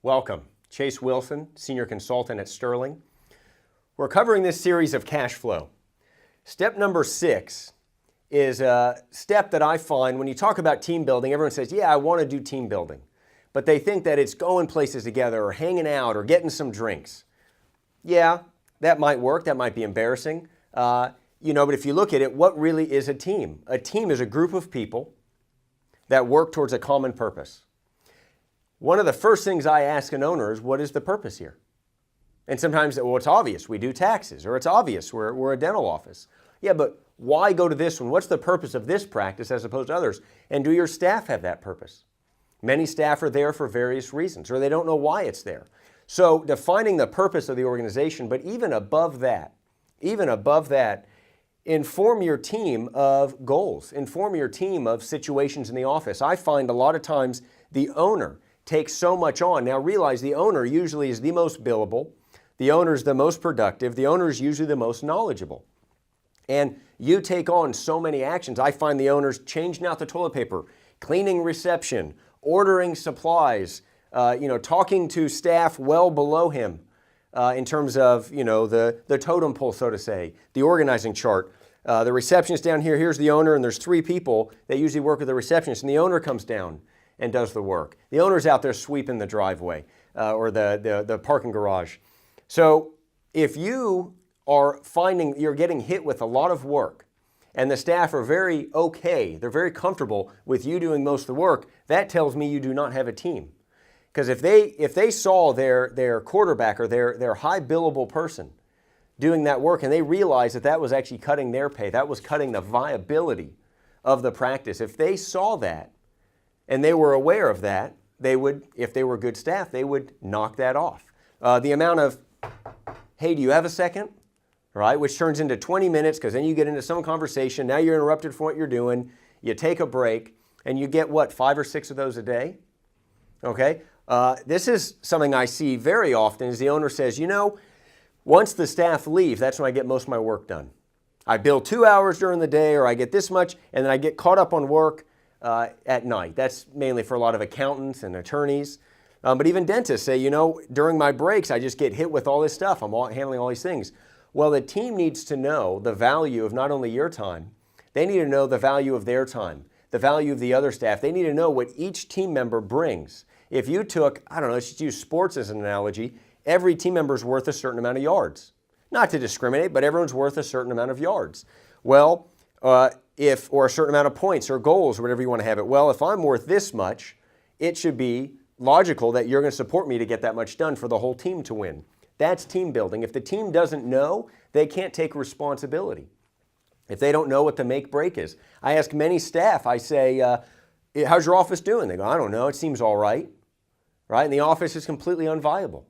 Welcome. Chase Wilson, Senior Consultant at Sterling. We're covering this series of cash flow. Step number 6 is a step that I find when you talk about team building, everyone says, yeah, I want to do team building. But they think that it's going places together or hanging out or getting some drinks. Yeah, that might work. That might be embarrassing. But if you look at it, what really is a team? A team is a group of people that work towards a common purpose. One of the first things I ask an owner is, what is the purpose here? And sometimes, well, it's obvious, we do taxes, or it's obvious, we're a dental office. Yeah, but why go to this one? What's the purpose of this practice as opposed to others? And do your staff have that purpose? Many staff are there for various reasons, or they don't know why it's there. So defining the purpose of the organization, but even above that, inform your team of goals, inform your team of situations in the office. I find a lot of times the owner takes so much on. Now realize the owner usually is the most billable, the owner is the most productive, the owner is usually the most knowledgeable. And you take on so many actions. I find the owners changing out the toilet paper, cleaning reception, ordering supplies, talking to staff well below him in terms of, the totem pole, so to say, the organizing chart. The receptionist down here, here's the owner, and there's 3 people that usually work with the receptionist, and the owner comes down and does the work. The owner's out there sweeping the driveway or the parking garage. So if you are finding you're getting hit with a lot of work and the staff are very okay, they're very comfortable with you doing most of the work, that tells me you do not have a team. Because if they saw their quarterback or their high billable person doing that work and they realized that was actually cutting their pay, that was cutting the viability of the practice, if they saw that and they were aware of that, they would, if they were good staff, they would knock that off. The amount of, hey, do you have a second? Right, which turns into 20 minutes because then you get into some conversation. Now you're interrupted from what you're doing. You take a break and you get, 5 or 6 of those a day? Okay, this is something I see very often is the owner says, once the staff leave, that's when I get most of my work done. I bill 2 hours during the day or I get this much and then I get caught up on work at night. That's mainly for a lot of accountants and attorneys. But even dentists say, during my breaks, I just get hit with all this stuff. I'm handling all these things. Well, the team needs to know the value of not only your time, they need to know the value of their time, the value of the other staff. They need to know what each team member brings. If you took, let's just use sports as an analogy, every team member is worth a certain amount of yards. Not to discriminate, but everyone's worth a certain amount of yards. Well, or a certain amount of points or goals or whatever you want to have it. Well, if I'm worth this much, it should be logical that you're going to support me to get that much done for the whole team to win. That's team building. If the team doesn't know, they can't take responsibility. If they don't know what the make break is. I ask many staff, I say, how's your office doing? They go, I don't know, it seems all right. Right? And the office is completely unviable.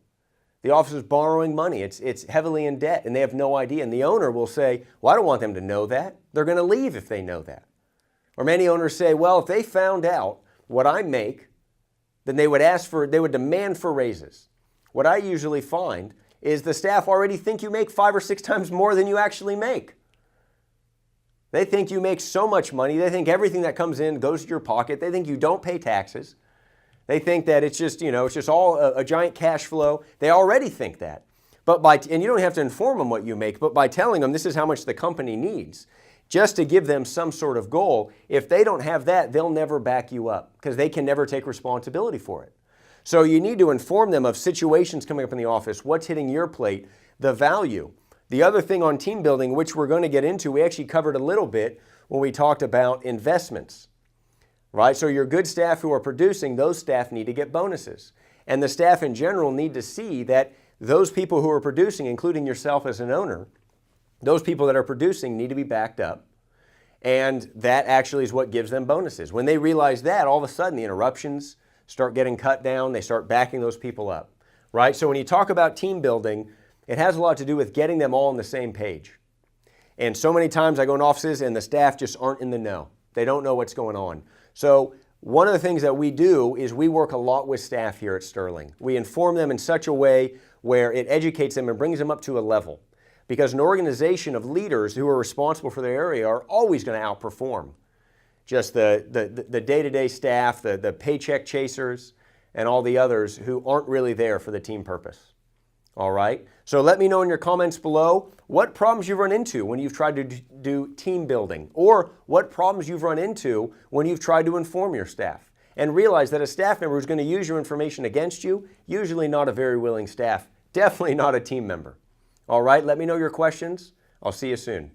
The office is borrowing money. It's heavily in debt and they have no idea. And the owner will say, well, I don't want them to know that. They're going to leave if they know that. Or many owners say, well, if they found out what I make, then they would demand for raises. What I usually find is the staff already think you make 5 or 6 times more than you actually make. They think you make so much money. They think everything that comes in goes to your pocket. They think you don't pay taxes. They think that it's just all a giant cash flow. They already think that. And you don't have to inform them what you make, but by telling them this is how much the company needs, just to give them some sort of goal, if they don't have that, they'll never back you up because they can never take responsibility for it. So you need to inform them of situations coming up in the office, what's hitting your plate, the value. The other thing on team building, which we're going to get into, we actually covered a little bit when we talked about investments. Right? So your good staff who are producing, those staff need to get bonuses. And the staff in general need to see that those people who are producing, including yourself as an owner, those people that are producing need to be backed up. And that actually is what gives them bonuses. When they realize that, all of a sudden the interruptions start getting cut down, they start backing those people up. Right? So when you talk about team building, it has a lot to do with getting them all on the same page. And so many times I go in offices and the staff just aren't in the know. They don't know what's going on. So one of the things that we do is we work a lot with staff here at Sterling. We inform them in such a way where it educates them and brings them up to a level. Because an organization of leaders who are responsible for their area are always going to outperform just the day-to-day staff, the paycheck chasers, and all the others who aren't really there for the team purpose. All right? So let me know in your comments below what problems you've run into when you've tried to do team building, or what problems you've run into when you've tried to inform your staff. And realize that a staff member who's going to use your information against you, usually not a very willing staff, definitely not a team member. All right? Let me know your questions. I'll see you soon.